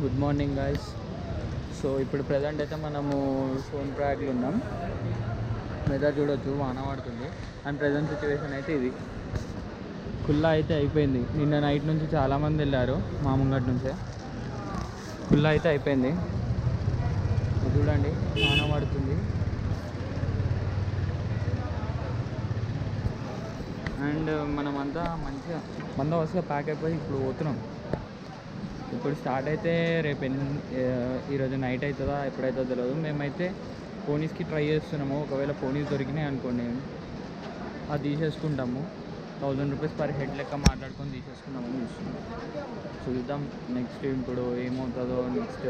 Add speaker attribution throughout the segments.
Speaker 1: Good morning guys. So ఇప్పుడు present అయితే మనము సోన్ప్రయాగ్లో ఉన్నాం. వెదర్ చూడొచ్చు, వాన పడుతుంది. అండ్ ప్రజెంట్ సిచ్యువేషన్ అయితే ఇది. కుల్లా అయితే అయిపోయింది. నిన్న నైట్ నుంచి చాలామంది వెళ్ళారు మా ముంగటి నుంచే. కుల్లా అయితే అయిపోయింది. చూడండి, వాన పడుతుంది. అండ్ మనమంతా మంచిగా బందోబస్తుగా ప్యాక్ అయిపోయి ఇప్పుడు పోతున్నాం. ఇప్పుడు స్టార్ట్ అయితే రేపు ఈరోజు నైట్ అవుతుందా ఎప్పుడైతుందో తెలియదు. మేమైతే పోనీస్కి ట్రై చేస్తున్నాము. ఒకవేళ పోనీస్ దొరికినాయి అనుకోండి, అది తీసేసుకుంటాము. 1000 రూపీస్ పర్ హెడ్ లెక్క మాట్లాడుకొని తీసేసుకుందామని చూస్తున్నాం. చూద్దాం నెక్స్ట్ ఇప్పుడు ఏమవుతుందో. నెక్స్ట్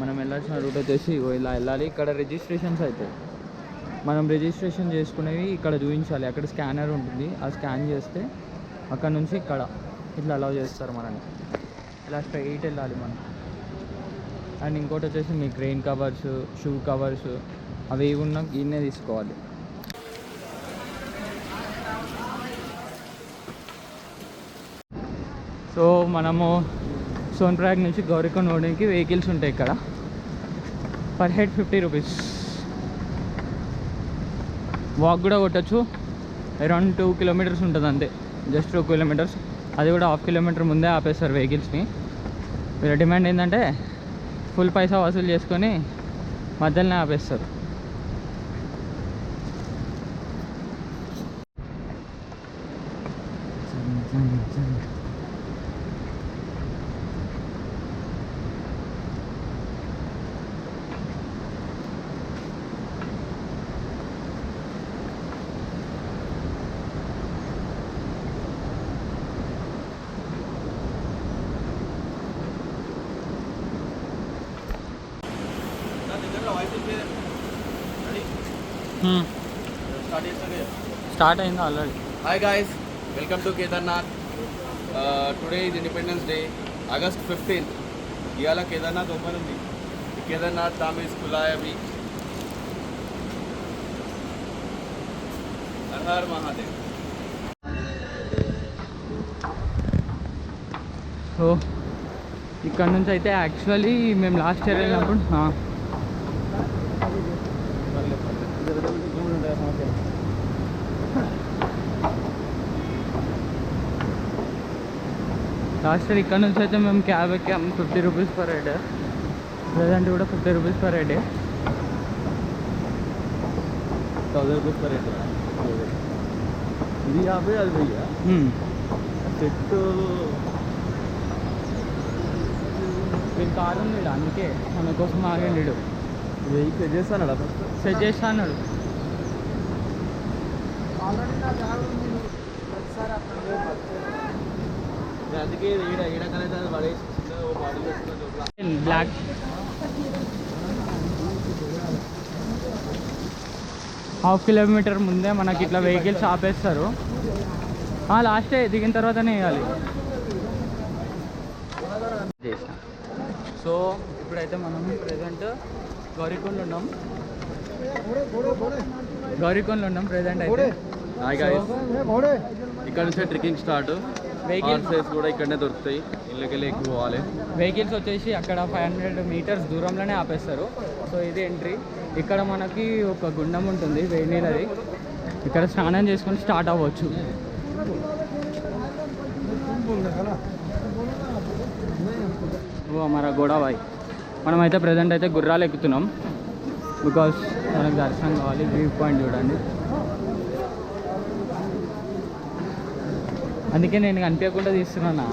Speaker 1: మనం వెళ్ళాల్సిన రూట్ వచ్చేసి ఇలా వెళ్ళాలి. ఇక్కడ రిజిస్ట్రేషన్స్ అవుతాయి. మనం రిజిస్ట్రేషన్ చేసుకునేవి ఇక్కడ చూపించాలి. అక్కడ స్కానర్ ఉంటుంది. ఆ స్కాన్ చేస్తే అక్కడ నుంచి ఇక్కడ ఇట్లా అలౌ చేస్తారు మనని. ఇలా స్ట్రైట్ వెళ్ళాలి మనం. అండ్ ఇంకోటి వచ్చేసి మీకు రెయిన్ కవర్స్, షూ కవర్స్ అవి ఏవి ఉన్నా ఈయనే తీసుకోవాలి. సో మనము సోన్ప్రయాగ్ నుంచి గౌరీకొండ పోవడానికి వెహికల్స్ ఉంటాయి ఇక్కడ. Per head 50 rupees. వాక్ కూడా కొట్టచ్చు. అరౌండ్ 2 కిలోమీటర్స్ ఉంటుంది అంతే, జస్ట్ 2 కిలోమీటర్స్. అది కూడా హాఫ్ కిలోమీటర్ ముందే ఆపేస్తారు వెహికల్స్ని. వీళ్ళ డిమాండ్ ఏంటంటే ఫుల్ పైసా వసూలు చేసుకొని మధ్యలోనే ఆపేస్తారు. స్టార్ట్ అయింది already.
Speaker 2: Hi guys, welcome to Kedarnath. Today is Independence Day, August 15th. ఇవాళ కేదార్నాథ్ ఓపెన్ ఉంది. కేదార్నాథ్ धाम is खुला है अभी. हर हर महादेव.
Speaker 1: సో ఇక్కడ నుంచి అయితే యాక్చువల్లీ మేము లాస్ట్ ఇయర్ వెళ్ళినప్పుడు ఇక్కడ నుంచి అయితే మేము క్యాబ్ ఎక్కాము. 50 రూపీస్ పర్ హెడ్. ప్రజెంట్ కూడా 50 రూపీస్ పర్ హెడ్.
Speaker 2: 1000 रुपये पर हेड. ఇది 50 అది 1000 సెట్.
Speaker 1: వీళ్ళు కారు ఉంది, అందుకే మన కోసం ఆగండి.
Speaker 2: వెయ్యి సెట్ చేస్తాను.
Speaker 1: సెట్ చేస్తా అన్నాడు.
Speaker 2: అందుకే ఈడకనైతే పడేసి
Speaker 1: బ్లాక్ హాఫ్ కిలోమీటర్ ముందే మనకి ఇట్లా వెహికల్స్ ఆపేస్తారు. లాస్ట్ దిగిన తర్వాతనే వేయాలి. సో ఇప్పుడైతే మనం ప్రజెంట్ గౌరీకొండలో ఉన్నాం ప్రజెంట్ అయితే.
Speaker 2: ఇక్కడ నుంచే ట్రెక్కింగ్ స్టార్ట్. వెహికల్స్ కూడా ఇక్కడనే దొరుకుతాయి. ఇళ్ళకెళ్ళి ఎక్కువ పోవాలి.
Speaker 1: వెహికల్స్ వచ్చేసి అక్కడ 500 మీటర్స్ దూరంలోనే ఆపేస్తారు. సో ఇది ఎంట్రీ. ఇక్కడ మనకి ఒక గుండం ఉంటుంది, వేడి నీళ్ళది. ఇక్కడ స్నానం చేసుకొని స్టార్ట్ అవ్వచ్చు. మన గోడాబాయ్. మనమైతే ప్రజెంట్ అయితే గుర్రాలు ఎక్కుతున్నాం. బికాస్ మనకు దర్శనం కావాలి. వ్యూ పాయింట్ చూడండి. అందుకే నేను కనిపించకుండా తీస్తున్నాను.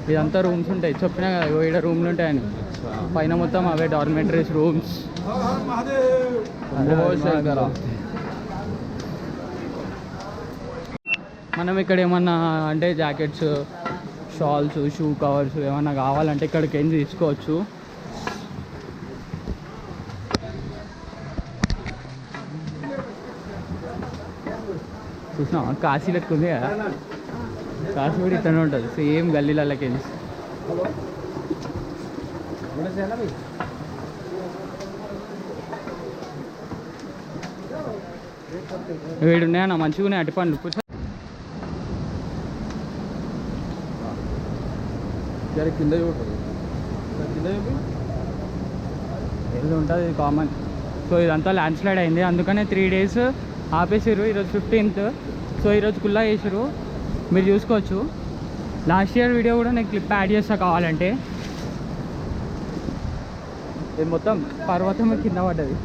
Speaker 1: ఇదంతా రూమ్స్ ఉంటాయి. చెప్పినా కదా ఇక్కడ రూమ్లు ఉంటాయని. పైన మొత్తం అవే డార్మెంటరీస్ రూమ్స్. మనం ఇక్కడ ఏమన్నా అంటే జాకెట్స్, షాల్స్, షూ కవర్స్ ఏమన్నా కావాలంటే ఇక్కడికి వెళ్ళి తీసుకోవచ్చు. చూసినా కాశీ లెక్క ఉంది కదా. కాశీ కూడా ఇట్లనే ఉంటుంది సేమ్ గల్లీలకి వెళ్ళి. వేడున్నాయన్న మంచిగా ఉన్నాయి అటు పండ్లు
Speaker 2: కింద కింద
Speaker 1: ఇది ఉంటుంది ఇది కామన్. సో ఇదంతా ల్యాండ్ స్లైడ్ అయింది, అందుకనే 3 days ఆపేసారు. ఈరోజు 15th. సో ఈరోజు కుల్లా చేసారు, మీరు చూసుకోవచ్చు. లాస్ట్ ఇయర్ వీడియో కూడా నేను క్లిప్ యాడ్ చేస్తా కావాలంటే. ఇది మొత్తం పర్వతం కింద పడ్డది.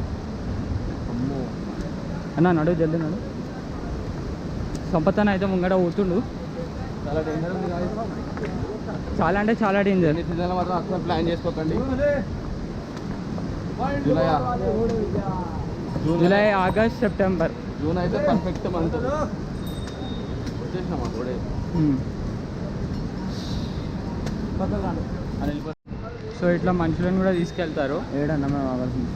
Speaker 1: అన్నా నడు జల్దీ నడు. సంపతన అయితే ముంగడ ఊతుండు.
Speaker 2: చాలా డేంజర్ ఉంది,
Speaker 1: చాలా అంటే చాలా డేంజర్.
Speaker 2: సీజన్ మాత్రం అసలు ప్లాన్ చేసుకోకండి.
Speaker 1: జూలై, ఆగస్ట్, సెప్టెంబర్,
Speaker 2: జూన్ అయితే పర్ఫెక్ట్ మంత్. వచ్చేసినామా కూడా
Speaker 1: సో ఇట్లా మనుషులను కూడా తీసుకెళ్తారు. ఏడన్నా మేము ఆగాల్సింది.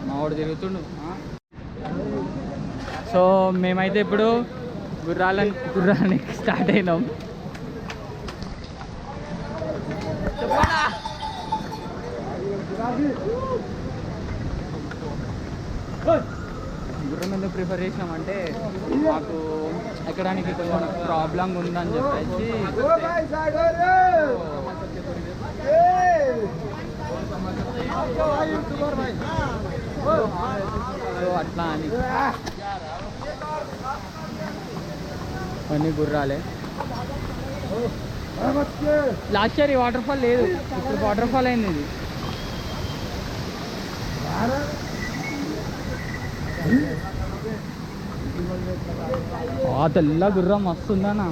Speaker 1: మావాడు తిరుగుతుండు. సో మేమైతే ఇప్పుడు గుర్రానికి స్టార్ట్ అయినాం. గుర్రం ఎందుకు ప్రిఫర్ చేసినామంటే మాకు ఎక్కడానికి కొంచెం ప్రాబ్లం ఉందని చెప్పేసి అట్లా అని. అన్నీ గుర్రాలే. లాస్ట్ ఇయర్ ఈ వాటర్ ఫాల్ లేదు, ఇప్పుడు వాటర్ ఫాల్ అయింది ఇది. తెల్ల గుర్రం వస్తుందన్నా.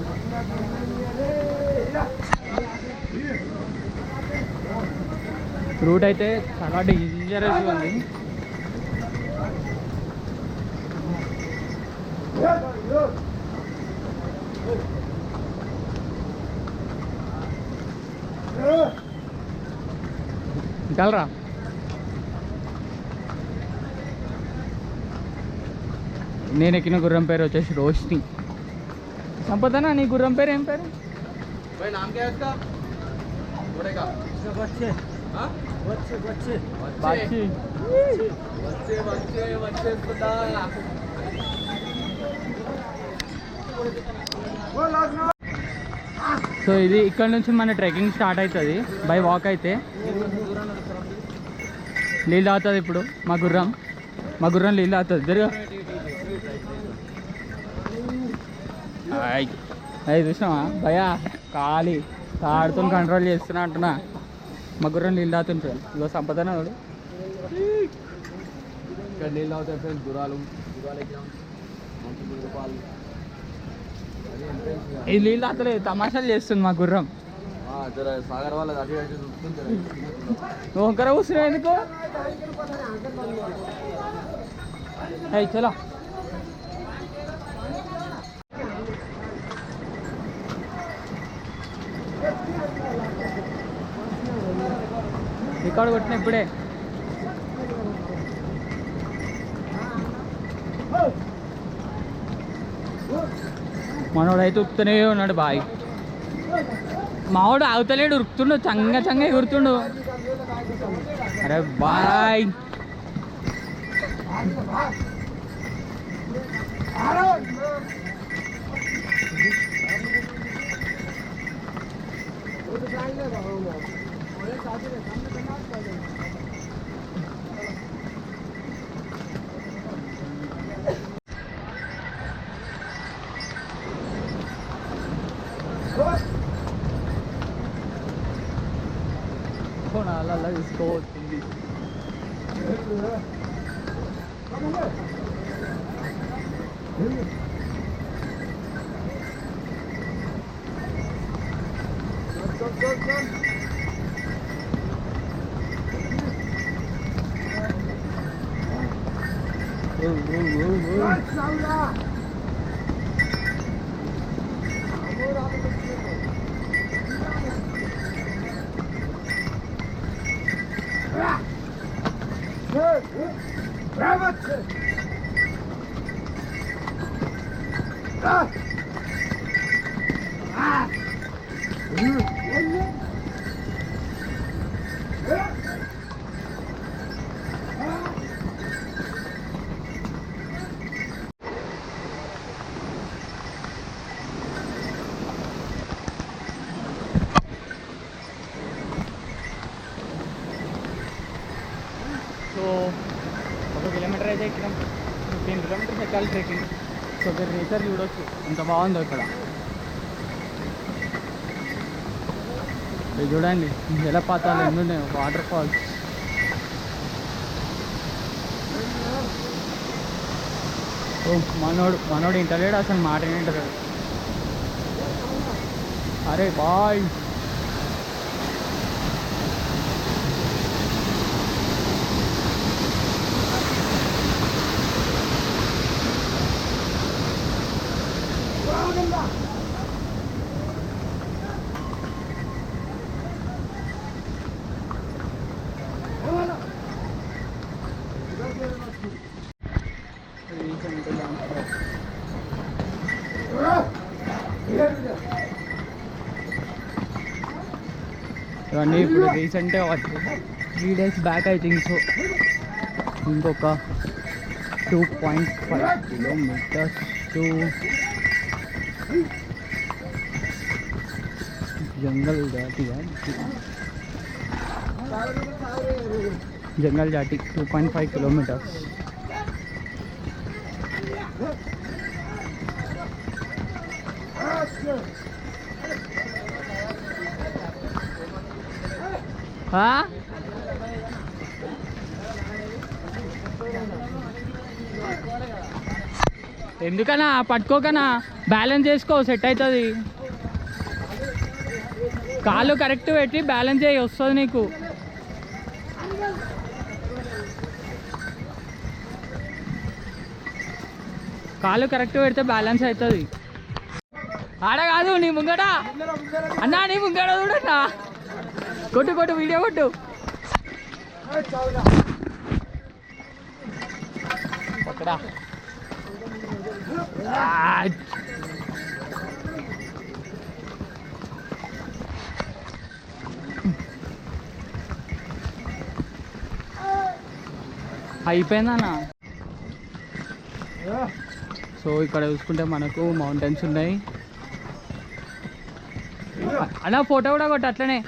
Speaker 1: రూట్ అయితే చాలా డేంజరస్గా ఉంది. కలరా నేను ఎక్కిన గుర్రం పేరు వచ్చేసి రోష్ని. సంపదనా నీ గుర్రం పేరు ఏం పేరు? సో ఇది ఇక్కడ నుంచి మన ట్రెక్కింగ్ స్టార్ట్ అవుతుంది బై వాక్. అయితే నీళ్ళు తాగుతుంది ఇప్పుడు మా గుర్రం నీళ్ళు తాగుతుంది. తిరుగు అది చూసినావా భయా, ఖాళీ తాడుతో కంట్రోల్ చేస్తున్నా అంటున్నా. మా గుర్రం నీళ్ళు తాగుతుంటాడు. ఇగో సంపదన వాడు
Speaker 2: ఇక్కడ నీళ్ళు తాగుతాయి ఫ్రెండ్స్. గుర్రాలు
Speaker 1: ఇది నీళ్ళు తాగలేదు, తమాషాలు చేస్తుంది మా గుర్రం.
Speaker 2: సాగర్ వాళ్ళ
Speaker 1: నువ్వు ఒక్కర కూర్చున్నావు ఎందుకు? చలో రికార్డు కొట్టిన ఇప్పుడే. మనోడు అయితే ఉరుకుతూనే ఉన్నాడు బాయ్. మావాడు ఆగుతలేడు, ఉరుకుతుండు, చంగ ఎగురుతుండు. అరే బాయ్ అలా తీసుకోవచ్చింది. సో 1 కిలోమీటర్ అయితే ఎక్కినాం, 15 కిలోమీటర్స్ ఎక్కాలి ట్రెక్కింగ్. సో మీరు నేచర్ చూడొచ్చు ఎంత బాగుందో ఇక్కడ. ఇది చూడండి జలపాతాలు ఎన్ని ఉన్నాయి, వాటర్ ఫాల్స్. ఓ మనోడు ఇంటలేడు అసలు, మాట వింటాడు. అరే బాయ్ ఇవన్నీ ఇప్పుడు రీసెంట్గా 3 days back I think. So ఇంకొక 2.5 kilometers టు జంగల్ జాటి 2.5 kilometers. ఎందుకన్నా పట్టుకోకనా, బ్యాలెన్స్ చేసుకో, సెట్ అవుతుంది. కాళ్ళు కరెక్ట్ పెట్టి బ్యాలెన్స్ చేయి, వస్తుంది నీకు. కాళ్ళు కరెక్ట్ పెడితే బ్యాలెన్స్ అవుతుంది. ఆడ కాదు నీ ముంగట అన్నా, నీ ముంగట చూడన్నా. కొట్టు వీడియో కొట్టు. పక్కడా అయిపోయిందన్నా. సో ఇక్కడ చూసుకుంటే మనకు మౌంటైన్స్ ఉన్నాయి. అలా ఫోటో కూడా కొట్టు అట్లనే.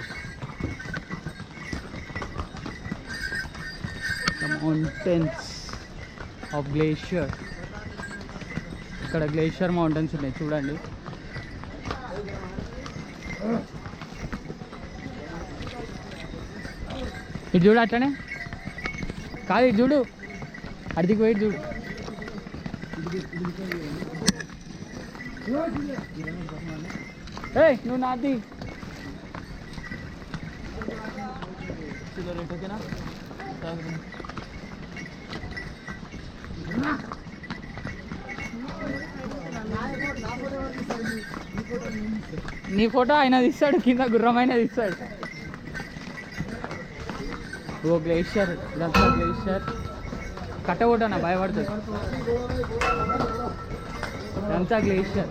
Speaker 1: Mountains of glacier. ఇక్కడ గ్లేషియర్ మౌంటైన్స్ ఉన్నాయి చూడండి. ఇది చూడు అట్లనే కాదు, ఇది చూడు అడికి వెయిట్ చూడు. ఏయ్ నువ్వు నాది ఓకేనా. నీ ఫోటో ఆయన తీస్తాడు, కింద గుర్రమైన తీస్తాడు. ఓ గ్లేషియర్, ఇదంతా గ్లేషియర్. కట్టగొట్టనా భయపడుతుంది. ఇదంతా గ్లేషియర్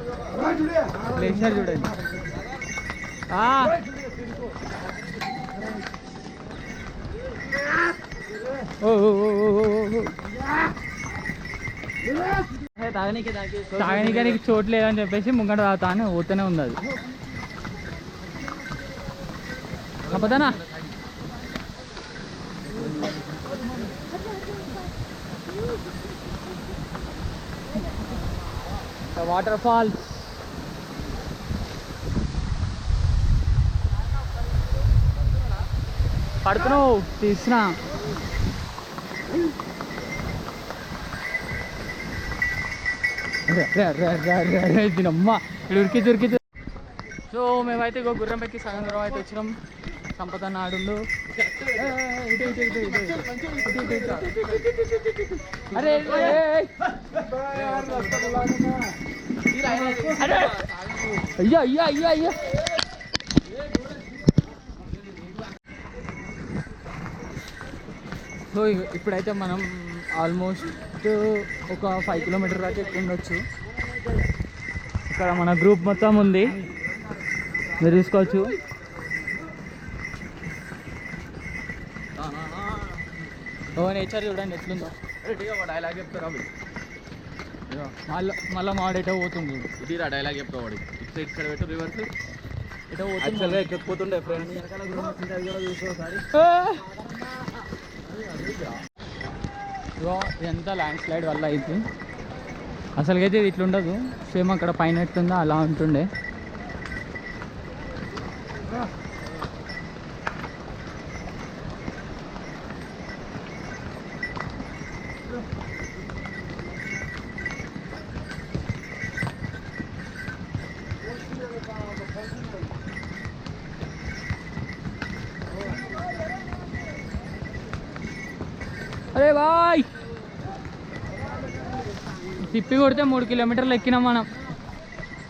Speaker 1: చూడండి. తాగనీకి చోటు లేదని చెప్పేసి ముంగట తాగుతా అని పోతూనే ఉంది. అది తప్పదనా. వాటర్ ఫాల్స్ పడుతున్నావు తీసినా. అమ్మ ఇక్కడ ఉరికి. సో మేమైతే ఇంకో గుర్రం ఎక్కి సగం దూరం అయితే వచ్చినాం. సంపద నాడుండు. అరే అయ్యో సో ఇప్పుడైతే మనం ఆల్మోస్ట్ ఒక 5 kilometers దాకా ఎక్కువ ఉండొచ్చు. ఇక్కడ మన గ్రూప్ మొత్తం ఉంది. మీరు చూసుకోవచ్చు. ఓ నేచర్ చూడండి ఎట్లుందో.
Speaker 2: డైలాగ్ చెప్తారా
Speaker 1: మళ్ళీ మాడేటో పోతుంది.
Speaker 2: ఇది డైలాగ్ చెప్తా వాడి ఇటు సైడ్ పెట్టు రివర్స్
Speaker 1: ఎటో పోతుంది.
Speaker 2: యాక్చువల్గా ఎక్కకపోతుండే ఫ్రెండ్
Speaker 1: ఇదంతా ల్యాండ్ స్లైడ్ వల్ల అయితే అసలుకైతే ఇది ఇట్లుండదు. సేమ్ అక్కడ పైన ఎట్లుందో అలా ఉంటుండే. అరే బాయ్ తిప్పి కొడితే 3 కిలోమీటర్లు ఎక్కినాం మనం.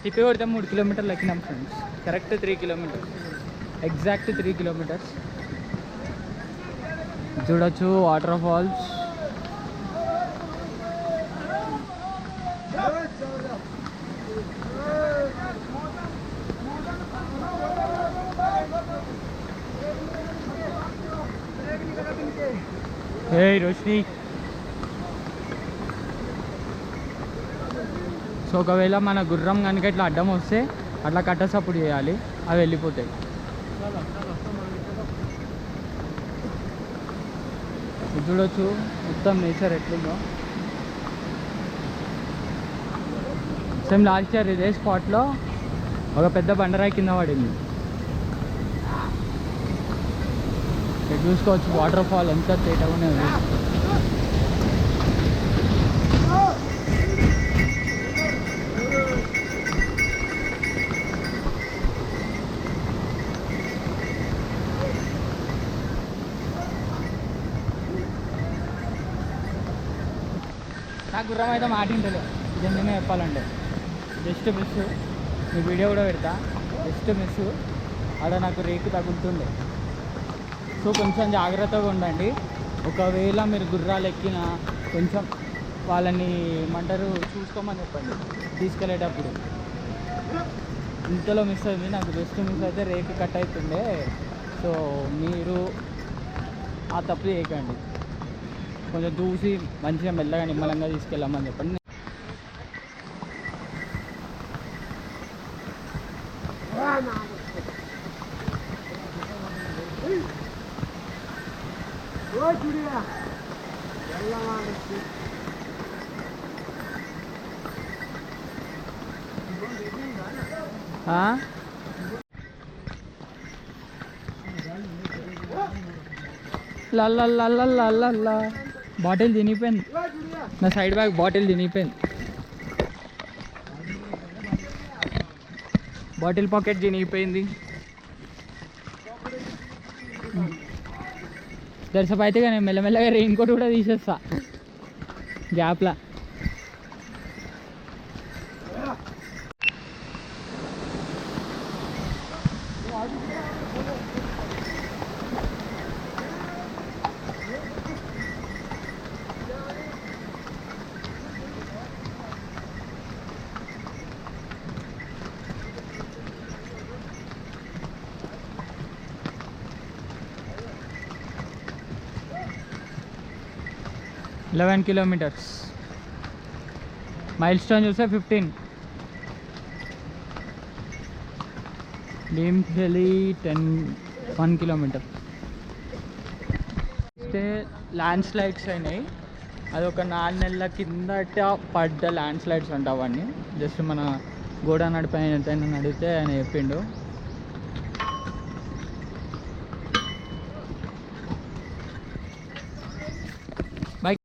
Speaker 1: తిప్పి కొడితే 3 కిలోమీటర్లు ఎక్కినాం friends. Correct 3 kilometres, exact 3 kilometres. చూడొచ్చు water falls. Hey Roshini. So ఒకవేళ మన గుర్రం కనుక ఇట్లా అడ్డం వస్తే అట్లా కట్ట సపోర్ట్ చేయాలి, అవి వెళ్ళిపోతాయి. చూడొచ్చు మొత్తం నేచర్ ఎట్లుందో. సేమ్ లాస్ట్ ఇయర్ ఇదే స్పాట్లో ఒక పెద్ద బండరాయి కింద పడింది. ఇక్కడ చూసుకోవచ్చు వాటర్ ఫాల్ ఎంత తేటగానే ఉంది. నా గుర్రం అయితే మాటింటలే నిజంగానే చెప్పాలంటే. Just miss. ఈ వీడియో కూడా పెడతా. జస్ట్ మిస్ ఆడ నాకు రేకు తగులుతుండే. సో కొంచెం జాగ్రత్తగా ఉండండి. ఒకవేళ మీరు గుర్రాలు ఎక్కినా కొంచెం వాళ్ళని ఏమంటారు చూసుకోమని చెప్పండి తీసుకెళ్ళేటప్పుడు. ఇంతలో మిస్ అయింది నాకు. జస్ట్ మిస్ అయితే రేకు కట్ అవుతుండే. సో మీరు ఆ తప్పు చేయకండి. కొంచెం దూసి మంచిగా మెల్లగా నిమ్మలంగా తీసుకెళ్ళమని చెప్పండి. లల్లా బాటిల్ తినిపోయింది. నా సైడ్ బ్యాగ్ బాటిల్ తినిపోయింది. బాటిల్ పాకెట్ తినిగిపోయింది. దర్శపు అయితే కానీ మెల్లమెల్లగా రెయిన్ కోట్ కూడా తీసేస్తా గ్యాప్లా. $11 kilometers. మైల్ స్టోన్ చూస్తే 15. భీమ్పల్లి 1 kilometer. అయితే ల్యాండ్ స్లైడ్స్ అయినాయి. అది ఒక 4 నెలల కిందట పడ్డ ల్యాండ్ స్లైడ్స్ అంట అవన్నీ. జస్ట్ మన గోడ నడిపైన ఎంతైనా నడితే ఆయన చెప్పిండు. బైక్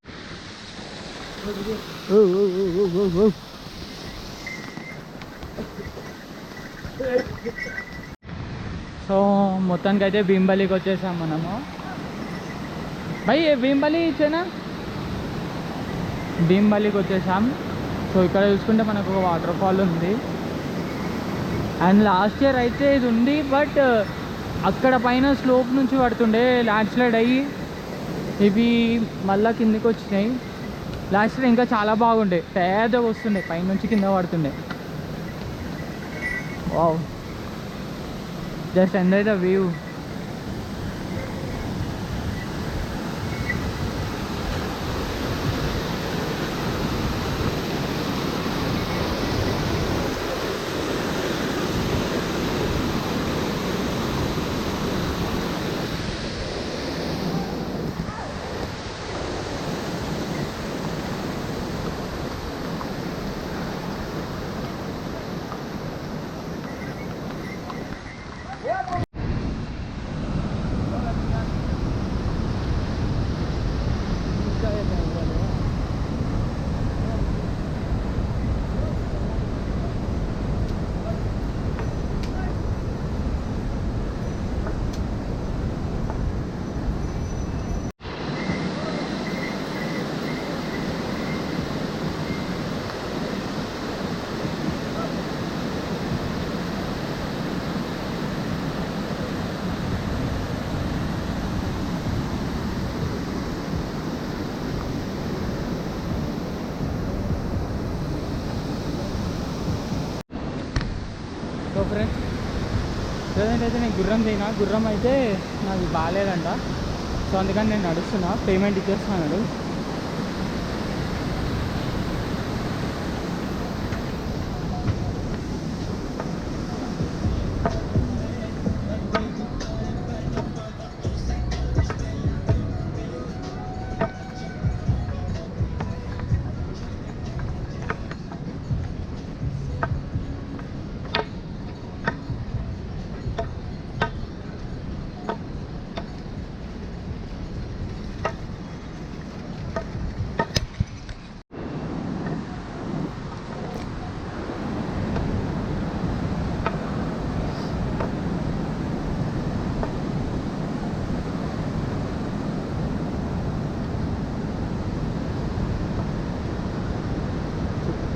Speaker 1: సో మొత్తానికి అయితే భీంబలికి వచ్చేసాం మనము. భయ్ భీంబలి ఇచ్చేనా? భీంబలికి వచ్చేసాం. సో ఇక్కడ చూసుకుంటే మనకు ఒక వాటర్ ఫాల్ ఉంది. అండ్ లాస్ట్ ఇయర్ అయితే ఇది ఉంది, బట్ అక్కడ పైన స్లోప్ నుంచి పడుతుండే ల్యాండ్ స్లైడ్ అయ్యి ఇవి మళ్ళీ కిందికి వచ్చినాయి. లాస్ట్ ఇయర్ ఇంకా చాలా బాగుండే, పెద్దగా వస్తుండే, పైనుంచి కింద పడుతుండే. Wow just enjoy the view. So friends, present అయితే నేను గుర్రం అయితే నాకు బాగాలేదంట. సో అందుకని నేను నడుస్తున్నా, పేమెంట్ ఇచ్చేస్తున్నాడు.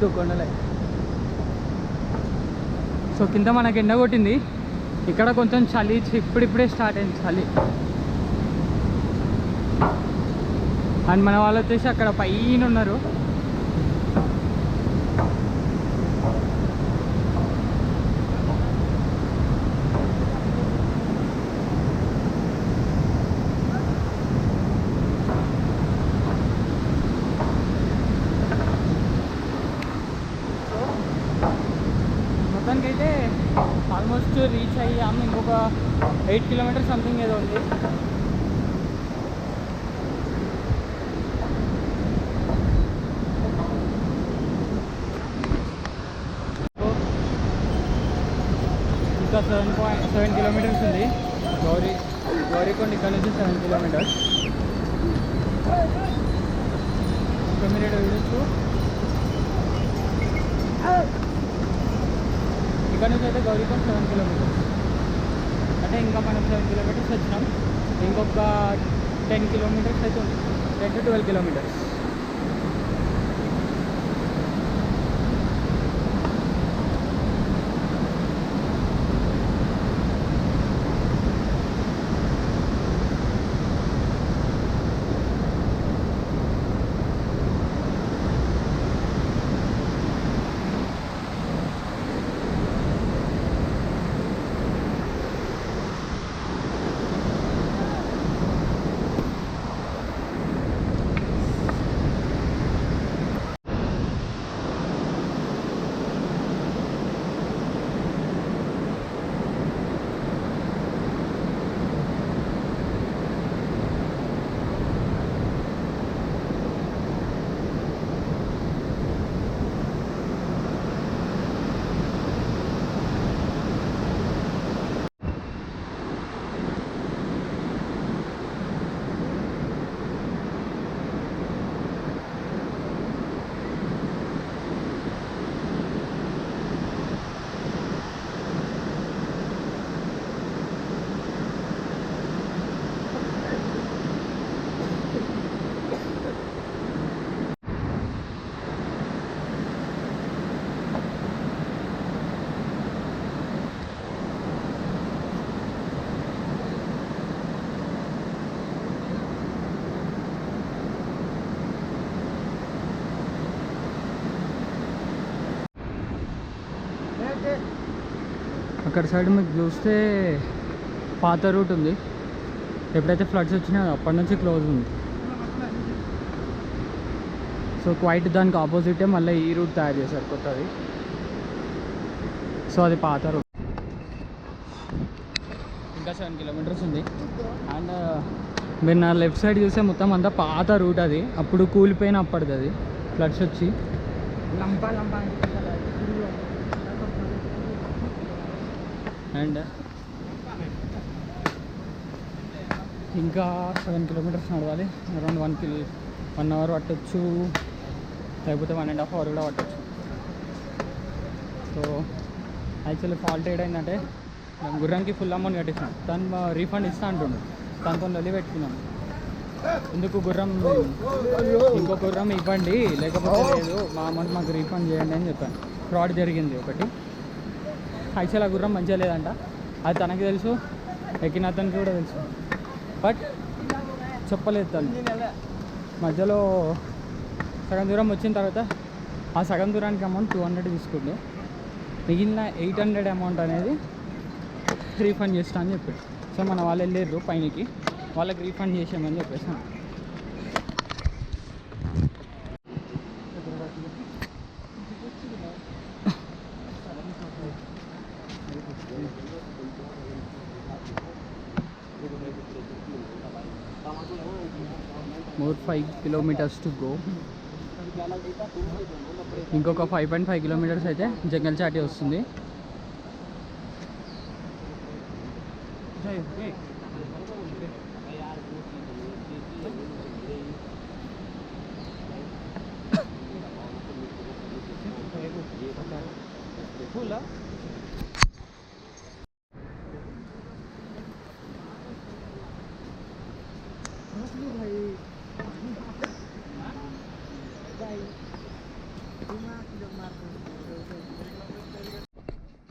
Speaker 1: చుట్టూ కొండలే. సో కింద మనకి ఎండ కొట్టింది, ఇక్కడ కొంచెం చలి ఇప్పుడిప్పుడే స్టార్ట్ అయింది చలి. అండ్ మన వాళ్ళు వచ్చేసి అక్కడ పైన ఉన్నారు. మొత్తానికైతే ఆల్మోస్ట్ రీచ్ అయ్యాము. ఇంకొక 8 కిలోమీటర్స్ సంథింగ్ ఏదో ఉంది. ఇంకా 7 కిలోమీటర్స్ ఉంది. గౌరీకొండ ఇక్కడ నుంచి 7 కిలోమీటర్స్. ఇంకా మీరు చూడొచ్చు, ఇక్కడ నుంచి అయితే గౌరీకొండ 7 కిలోమీటర్స్. అంటే ఇంకా మనం 7 కిలోమీటర్స్ వచ్చినాం. ఇంకొక 10 కిలోమీటర్స్ అయితే ఉంది, 10 to 12 కిలోమీటర్స్. అక్కడ సైడ్ మీకు చూస్తే పాత రూట్ ఉంది, ఎప్పుడైతే ఫ్లడ్స్ వచ్చినాయో అప్పటి నుంచి క్లోజ్ ఉంది. సో క్వైట్ దానికి ఆపోజిటే మళ్ళీ ఈ రూట్ తయారు చేశారు కొత్తది. సో అది పాత రూట్. ఇంకా 7 కిలోమీటర్స్ ఉంది. అండ్ మీరు నా లెఫ్ట్ సైడ్ చూస్తే మొత్తం అంతా పాత రూట్ అది, అప్పుడు కూలిపోయిన అప్పటిది అది ఫ్లడ్స్ వచ్చి. అండ్ ఇంకా 7 కిలోమీటర్స్ నడవాలి. అరౌండ్ 1 అవర్ పట్టచ్చు, లేకపోతే 1.5 అవర్ కూడా పట్టచ్చు. సో యాక్చువల్లీ ఫాల్ట్ ఏడైందంటే గుర్రానికి ఫుల్ అమౌంట్ కట్టించాం, తను రీఫండ్ ఇస్తా అంటుండు, తనతో లొల్లి పెట్టుకున్నాం. ఎందుకు గుర్రం, ఇంకో గుర్రం ఇవ్వండి లేకపోతే లేదు, మా అమౌంట్ మాకు రీఫండ్ చేయండి అని చెప్పాను. ఫ్రాడ్ జరిగింది ఒకటి. యాక్చువల్ ఆ గుర్రం మంచిగా లేదంట, అది తనకి తెలుసు, ఎక్కిన అతనికి కూడా తెలుసు, బట్ చెప్పలేదు తను. మధ్యలో సగం దూరం వచ్చిన తర్వాత ఆ సగం దూరానికి అమౌంట్ 200 తీసుకుండు, మిగిలిన 800 అమౌంట్ అనేది రీఫండ్ చేస్తా అని చెప్పాడు. సో మన వాళ్ళు వెళ్ళారు పైనకి, వాళ్ళకి రీఫండ్ చేసామని చెప్పేసి. More 5 kilometers to go. ఇంకొక 5.5 kilometers అయితే జంగల్ చాటి వస్తుంది.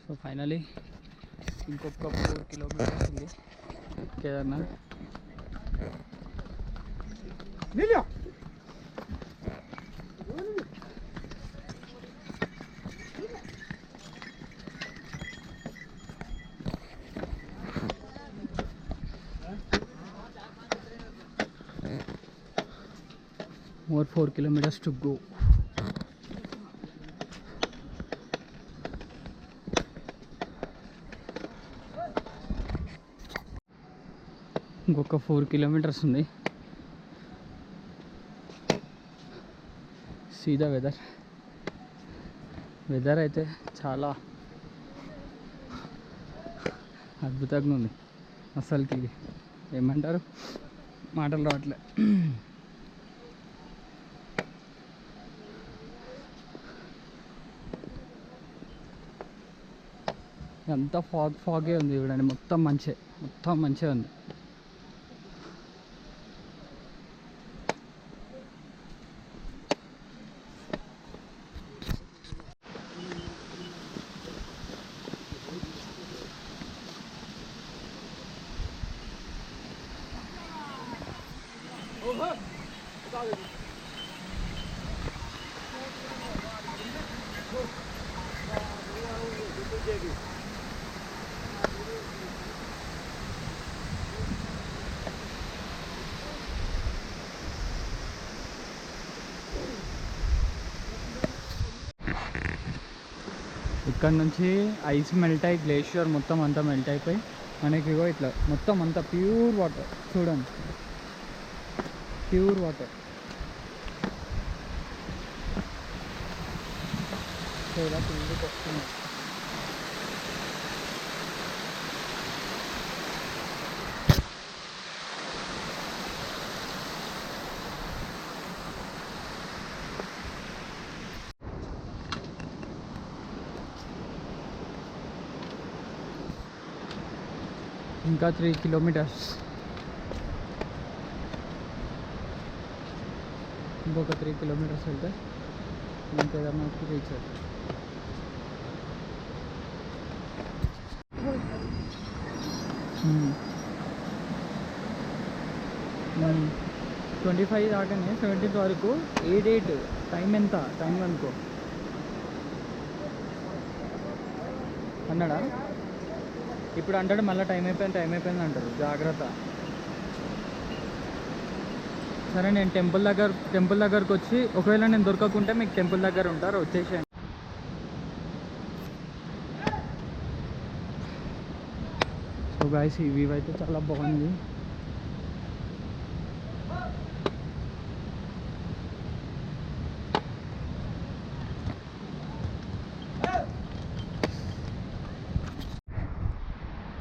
Speaker 1: సో ఫైనలీ ఇంకొక 4 kilometers ఉంది Kedarnath. More 4 kilometers to go. ఇంకొక 4 kilometers ఉంది. సీదా వెదర్ అయితే చాలా అద్భుతంగా ఉంది. అసలుకి ఏమంటారు, మాటలు రావట్లే. అంతా ఫాగే ఉంది చూడండి, మొత్తం మంచిగా ఉంది. ఇక్కడ నుంచి ఐస్ మెల్ట్ అయ్యి గ్లేషియర్ మొత్తం అంతా మెల్ట్ అయిపోయి మనకి ఇగో ఇట్లా మొత్తం అంతా ప్యూర్ వాటర్ చూడండి, ప్యూర్ వాటర్. సో ఇలా కిందికి వస్తున్నాయి. ఇంకా 3 kilometers. ఇంకొక 3 kilometers వెళ్తే నేను కేదార్నాథ్కి రీచ్ అవుతాను. నేను 25 దాకానే 17th వరకు. ఏ డేట్, టైం ఎంత, టైం అనుకో అన్నాడా ఇప్పుడు అంటాడు మళ్ళీ టైం అయిపోయింది అంటారు. జాగ్రత్త. సరే నేను టెంపుల్ దగ్గరకు వచ్చి ఒకవేళ నేను దొరకకుంటే మీకు టెంపుల్ దగ్గర ఉంటారు, వచ్చేసేయండి. సో గాయ్స్ ఈ వ్యూ అయితే చాలా బాగుంది.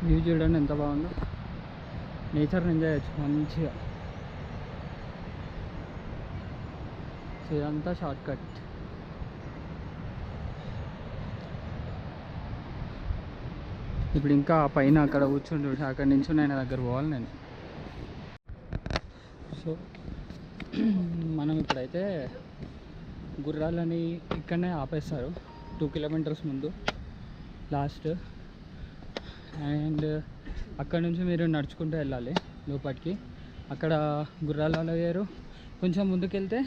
Speaker 1: వ్యూ చూడండి ఎంత బాగుందో. నేచర్ని ఎంజాయ్ చేయొచ్చు మంచిగా. సో ఇదంతా షార్ట్ కట్. ఇప్పుడు ఇంకా పైన అక్కడ కూర్చుంటు అక్కడ నుంచి ఆయన దగ్గర పోవాలి నేను. సో మనం ఇప్పుడైతే గుర్రాలని ఇక్కడనే ఆపేస్తారు 2 కిలోమీటర్స్ ముందు లాస్ట్. అండ్ అక్కడ నుంచి మీరు నడుచుకుంటూ వెళ్ళాలి లోపలికి. అక్కడ గుర్రాలు అలా వేరు. కొంచెం ముందుకు వెళ్తే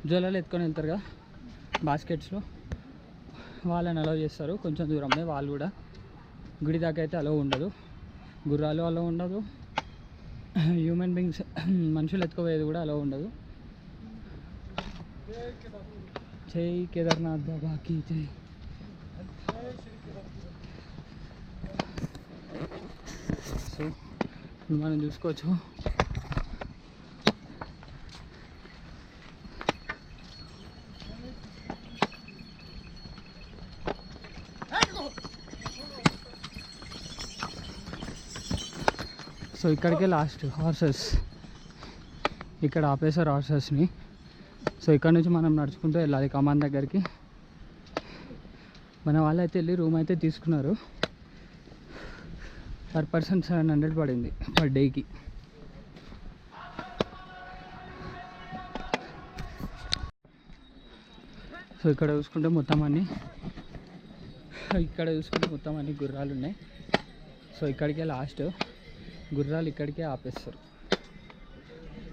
Speaker 1: జోలాలు ఎత్తుకొని వెళ్తారు కదా బాస్కెట్స్లో, వాళ్ళని అలౌ చేస్తారు కొంచెం దూరమే. వాళ్ళు కూడా గుడి దాకా అయితే అలౌ ఉండదు. గుర్రాలు అలౌ ఉండదు. హ్యూమన్ బీయింగ్స్ మనుషులు ఎత్తుకోవేది కూడా అలౌ ఉండదు. జై కేదార్నాథ్ బాబాకి జై. సో మనం చూసుకోవచ్చు సో ఇక్కడికే లాస్ట్ హార్సెస్. ఇక్కడ ఆపేశారు హార్సెస్ని. సో ఇక్కడ నుంచి మనం నడుచుకుంటూ వెళ్ళాలి కమాన్ దగ్గరికి. మన వాళ్ళు అయితే వెళ్ళి రూమ్ అయితే తీసుకున్నారు. పర్ పర్సన్ 700 పడింది పర్ డేకి. సో ఇక్కడ చూసుకుంటే మొత్తం అన్ని గుర్రాలు ఉన్నాయి. సో ఇక్కడికే లాస్ట్. గుర్రాలు ఇక్కడికే ఆపేస్తారు.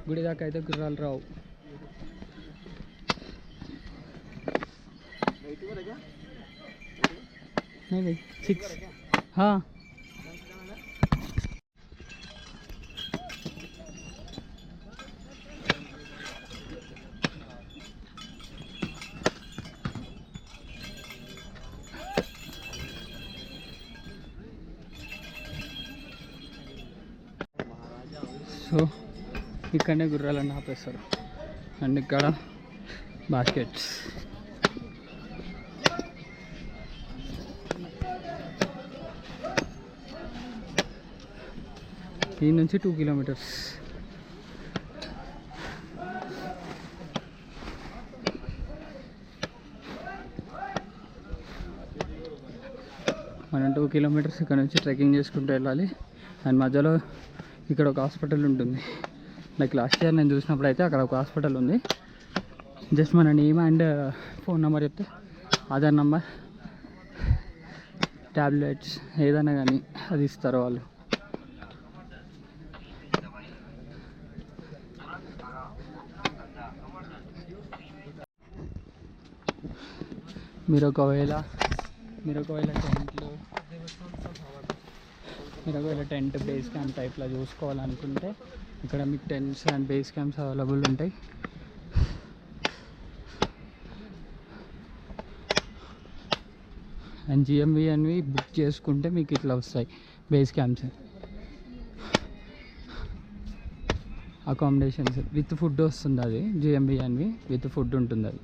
Speaker 1: గుడి దాకా అయితే గుర్రాలు రావు. नहीं 6 हाँ. సో ఇక్కడనే గుర్రాలన్నీ ఆపేస్తారు. అండ్ ఇక్కడ బాస్కెట్స్. ఈ నుంచి 2 కిలోమీటర్స్. మనం 2 కిలోమీటర్స్ ఇక్కడ నుంచి ట్రెక్కింగ్ చేసుకుంటూ వెళ్ళాలి. అండ్ మధ్యలో ఇక్కడ ఒక హాస్పిటల్ ఉంటుంది. లైక్ లాస్ట్ ఇయర్ నేను చూసినప్పుడు అయితే అక్కడ ఒక హాస్పిటల్ ఉంది. జస్ట్ మన నేమ్ అండ్ ఫోన్ నెంబర్ చెప్తే ఆధార్ నెంబర్, ట్యాబ్లెట్స్ ఏదైనా కానీ అది ఇస్తారు వాళ్ళు. మీరు ఒకవేళ టెంట్ బేస్ క్యాంప్ టైప్లో చూసుకోవాలనుకుంటే ఇక్కడ మీకు tents and base camps available ఉంటాయి. అండ్ జిఎంబిఎన్వి బుక్ చేసుకుంటే మీకు ఇట్లా వస్తాయి base camps, accommodations with food వస్తుంది. అది జిఎంబిఎన్వి విత్ ఫుడ్ ఉంటుంది. అది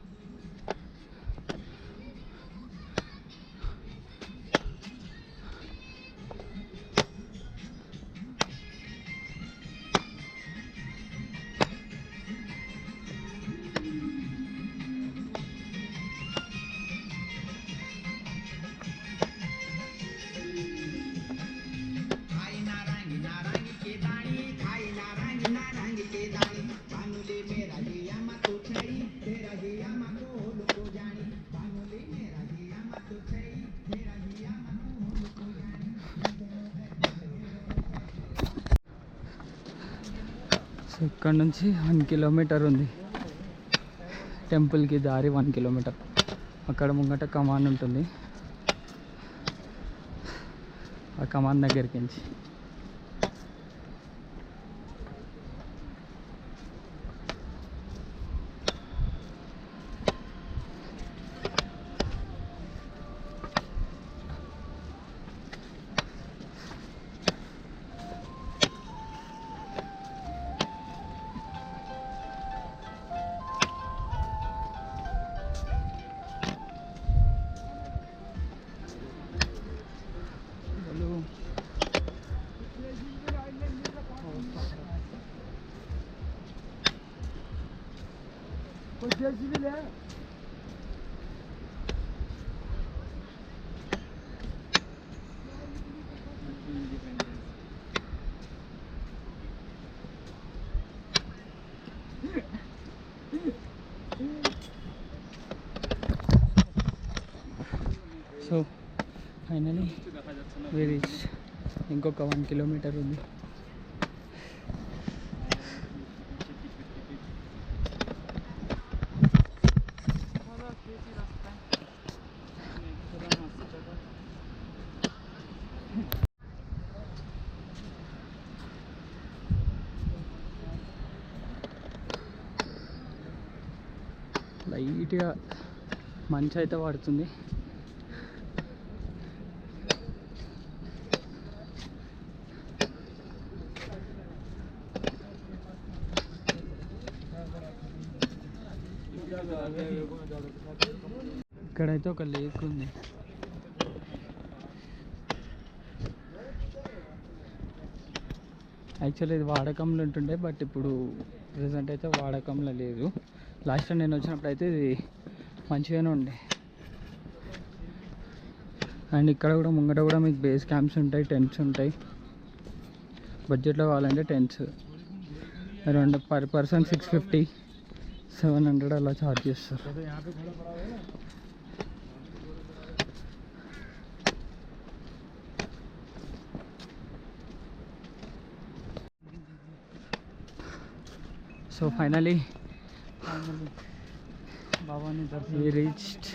Speaker 1: ఇక్కడ నుంచి 1 కిలోమీటర్ ఉంది టెంపుల్కి దారి. 1 కిలోమీటర్. అక్కడ ముంగట కమాన్ ఉంటుంది. ఆ కమాన్ దగ్గరికి నుంచి. So finally we reach. ఇంకొక 1 కిలోమీటర్ ఉంది. లైట్గా మంచు అయితే పడుతుంది. ఇక్కడైతే ఒక లేక్ ఉంది. యాక్చువల్లీ ఇది వాడకంలో ఉంటుండే, బట్ ఇప్పుడు ప్రజెంట్ అయితే వాడకంలో లేదు. లాస్ట్ టైం నేను వచ్చినప్పుడు అయితే ఇది మంచిగానే ఉండే. అండ్ ఇక్కడ కూడా ముంగట కూడా మీకు బేస్ క్యాంప్స్ ఉంటాయి, టెంట్స్ ఉంటాయి. బడ్జెట్లో కావాలంటే టెంట్స్ అరౌండ్ పర్ పర్సన్ 650, 700 అలా ఛార్జ్ చేస్తారు. So finally we reached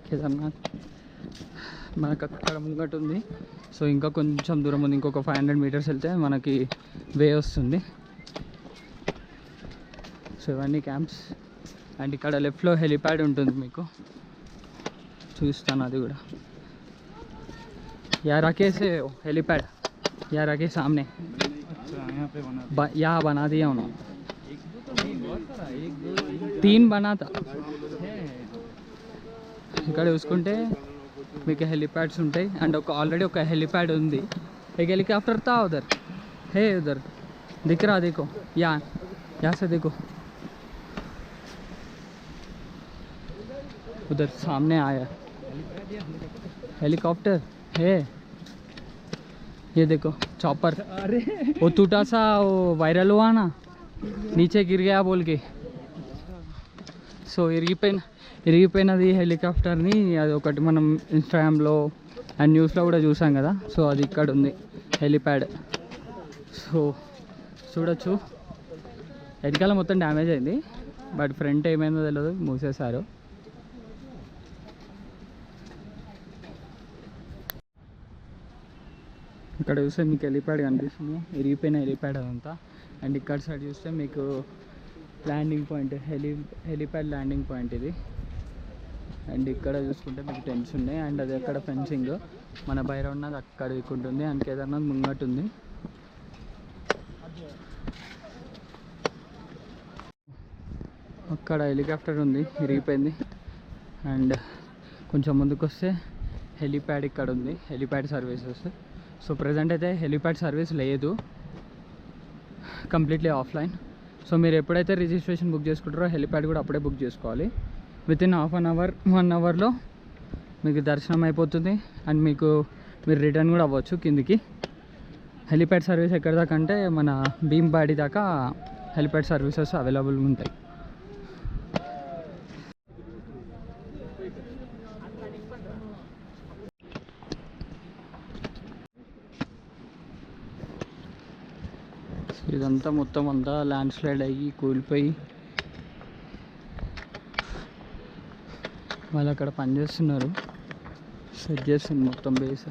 Speaker 1: Kedarnath. మనకు అక్కడ ముంగట ఉంది. సో ఇంకా కొంచెం దూరం ఉంది, ఇంకొక 500 మీటర్స్ వెళ్తే మనకి వే వస్తుంది. సో ఇవన్నీ క్యాంప్స్. అండ్ ఇక్కడ లెఫ్ట్లో హెలిప్యాడ్ ఉంటుంది, మీకు చూస్తాను అది కూడా. यहाँ रखे से हेलीपैड, यहाँ रखे सामने यहाँ बना दिया उन्होंने. 3 बना था. ఇక్కడ చూసుకుంటే మీకు హెలిప్యాడ్స్ ఉంటాయి. అండ్ ఆల్రెడీ ఒక హెలిప్యాడ్ ఉంది. एक हेलीकॉप्टर था उधर, है उधर दिख रहा, देखो यहाँ से देखो, उधर सामने आया हेलीकॉप्टर है. ये देखो चॉपर. अरे वो टूटा सा वो वायरल हुआ ना, नीचे गिर गया बोल के. సో ఇరిగిపోయినది హెలికాప్టర్ని. అది ఒకటి మనం ఇన్స్టాగ్రామ్లో అండ్ న్యూస్లో కూడా చూసాం కదా. సో అది ఇక్కడ ఉంది హెలిప్యాడ్. సో చూడొచ్చు, వెనకాల మొత్తం డ్యామేజ్ అయింది, బట్ ఫ్రంట్ ఏమైందో తెలియదు, మూసేశారు. ఇక్కడ చూస్తే మీకు హెలిప్యాడ్ కనిపిస్తుంది, ఇరిగిపోయిన హెలిప్యాడ్ అదంతా. అండ్ ఇక్కడ సైడ్ చూస్తే మీకు landing point, helipad landing point ఇది. అండ్ ఇక్కడ చూసుకుంటే మీకు టెంట్స్ ఉన్నాయి. అండ్ అది అక్కడ ఫెన్సింగ్, మన భైరవనాథ్ అక్కడ దిక్కుంటుంది. అండ్ కేదార్నాథ్ ముంగట్ ఉంది. అక్కడ హెలికాప్టర్ ఉంది, ఇరిగిపోయింది. అండ్ కొంచెం ముందుకు వస్తే హెలిప్యాడ్ ఇక్కడ ఉంది, హెలిప్యాడ్ సర్వీసెస్. సో ప్రజెంట్ అయితే హెలిప్యాడ్ సర్వీస్ లేదు, కంప్లీట్లీ ఆఫ్లైన్. సో మీరు ఎప్పుడైతే రిజిస్ట్రేషన్ బుక్ చేసుకుంటారో హెలిప్యాడ్ కూడా అప్పుడే బుక్ చేసుకోవాలి. వితిన్ హాఫ్ అన్ అవర్ 1 అవర్లో మీకు దర్శనం అయిపోతుంది. అండ్ మీరు రిటర్న్ కూడా అవ్వచ్చు కిందికి. హెలిప్యాడ్ సర్వీస్ ఎక్కడ దాకా అంటే మన భీంబాడి దాకా హెలిప్యాడ్ సర్వీసెస్ అవైలబుల్గా ఉంటాయి. ఇదంతా మొత్తం అంతా ల్యాండ్ స్లైడ్ అయ్యి కూలిపోయి వాళ్ళు అక్కడ పనిచేస్తున్నారు. సెట్ చేస్తుంది మొత్తం బేస్.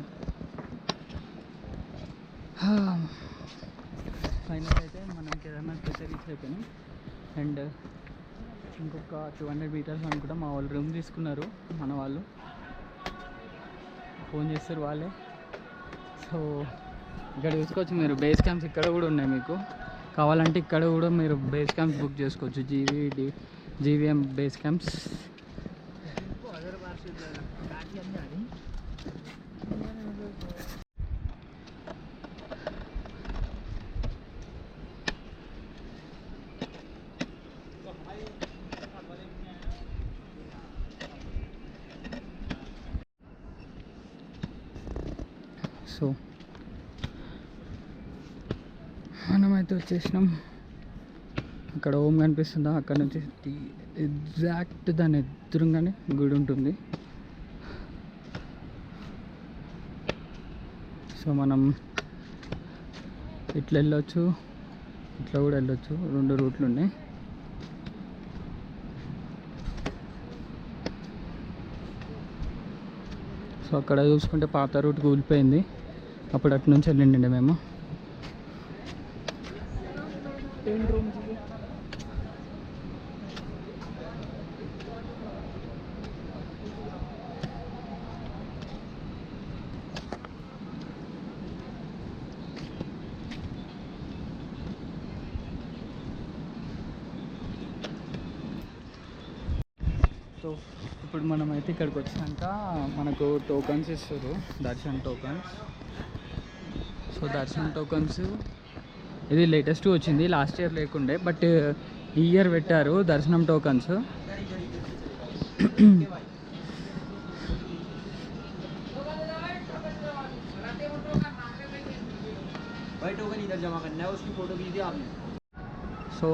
Speaker 1: ఫైనల్ అయితే మనం కేదార్నాథ్ అయితే రీచ్ అయిపోయినాం. అండ్ ఇంకొక 200 మీటర్స్ అనుకుంటా మా వాళ్ళు రూమ్ తీసుకున్నారు. మన వాళ్ళు ఫోన్ చేస్తారు వాళ్ళే. సో ఇక్కడ చూసుకోవచ్చు మీరు, బేస్ క్యాంప్స్ ఇక్కడ కూడా ఉన్నాయి. మీకు కావాలంటే ఇక్కడ కూడా మీరు బేస్ క్యాంప్స్ బుక్ చేసుకోవచ్చు. GVM base camps. సో మనమైతే వచ్చేసినాం. అక్కడ ఓం కనిపిస్తుందా, అక్కడ నుంచి ఎగ్జాక్ట్ దాని ఎదురుగానే గుడి ఉంటుంది. సో మనం ఇట్లా వెళ్ళొచ్చు, ఇట్లా కూడా వెళ్ళొచ్చు. 2 రూట్లు ఉన్నాయి. సో అక్కడ చూసుకుంటే పాత రూట్ కూలిపోయింది. అప్పుడు అటు నుంచి వెళ్ళిండే మేము. సో ఇప్పుడు మనమైతే ఇక్కడికి వచ్చాక మనకు టోకన్స్ ఇస్తారు, Darshan tokens. So Darshan tokens ఇది లేటెస్ట్ వచ్చింది, లాస్ట్ ఇయర్ లేకుండే, బట్ ఈ ఇయర్ పెట్టారు దర్శనం టోకన్స్. సో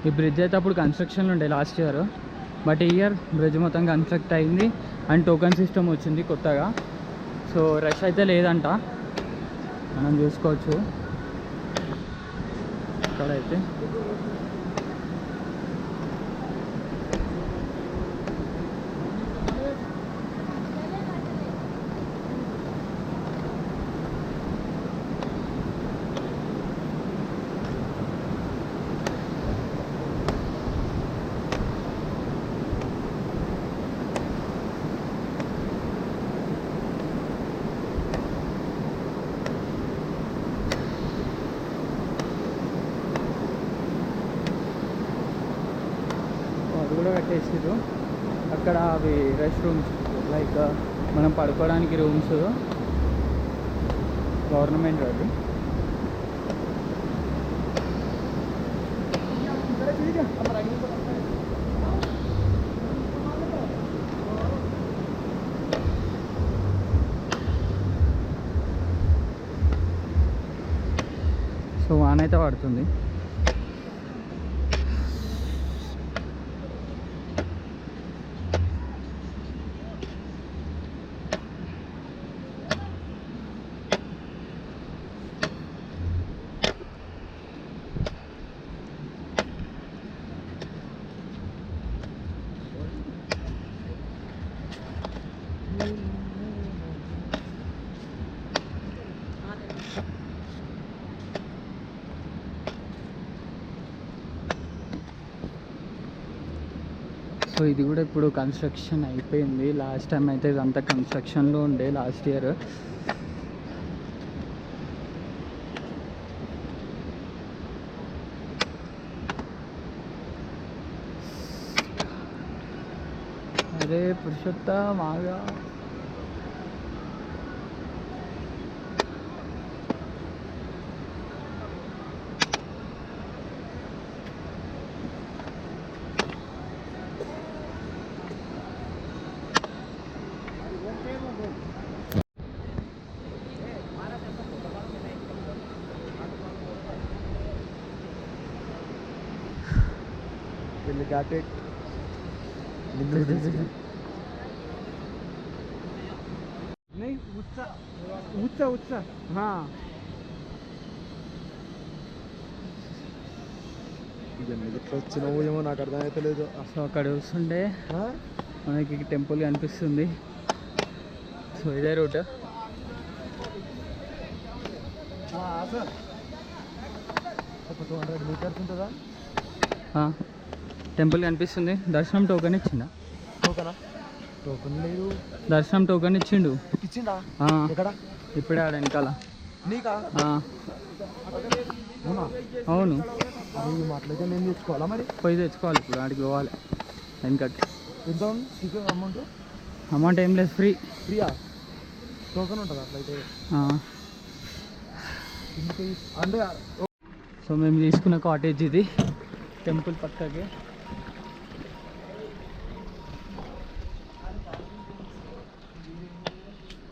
Speaker 1: ఈ బ్రిడ్జ్ అయితే అప్పుడు కన్స్ట్రక్షన్లో ఉండే లాస్ట్ ఇయర్, బట్ ఈ ఇయర్ బ్రిడ్జ్ మొత్తం కన్స్ట్రక్ట్ అయింది అండ్ టోకన్ సిస్టమ్ వచ్చింది కొత్తగా. సో రష్ అయితే లేదంట, మనం చూసుకోవచ్చు ఇక్కడైతే. అది కూడా కట్టేసారు అక్కడ. అవి రెస్ట్ రూమ్స్, లైక్ మనం పడుకోవడానికి రూమ్స్, గవర్నమెంట్ అది. సో వాన అయితే పడుతుంది. సో ఇది కూడా ఇప్పుడు కన్స్ట్రక్షన్ అయిపోయింది. లాస్ట్ టైం అయితే ఇదంతా కన్స్ట్రక్షన్లో ఉండే లాస్ట్ ఇయర్. అరే పురుషోత్తం ఆగా.
Speaker 2: got it.
Speaker 1: नहीं ऊंचा ऊंचा हाँ
Speaker 2: వచ్చినావు ఏమో నాకు అర్థమైతే లేదు.
Speaker 1: సో అక్కడ చూస్తుంటే మనకి టెంపుల్ కనిపిస్తుంది. సో ఇదే రూట్.
Speaker 3: ఒక 200 మీటర్స్ ఉంటుందా?
Speaker 1: టెంపుల్ కనిపిస్తుంది. దర్శనం టోకెన్ ఇచ్చిండా?
Speaker 3: టోకనా? టోకన్ లేదు.
Speaker 1: దర్శనం టోకెన్ ఇచ్చిండు.
Speaker 3: ఇచ్చిండా?
Speaker 1: ఆ,
Speaker 3: ఎక్కడ?
Speaker 1: ఇప్పుడే ఆడ వెనకాల.
Speaker 3: నీకా?
Speaker 1: ఆ,
Speaker 3: అవునా?
Speaker 1: అవును.
Speaker 3: అది అట్లయితే నేను తెచ్చుకోవాలా మరి?
Speaker 1: పోయి తెచ్చుకోవాలి. ఇప్పుడు ఆడికి పోవాలి వెనకకి.
Speaker 3: ఎంత ఉంది టికెట్ అమౌంట్?
Speaker 1: అమౌంట్ ఏం లేదు, ఫ్రీ.
Speaker 3: ఫ్రీయా? టోకన్ ఉంటుంది అట్లయితే. అంటే
Speaker 1: సో మేము తీసుకున్న కాటేజ్ ఇది టెంపుల్ పక్కకి.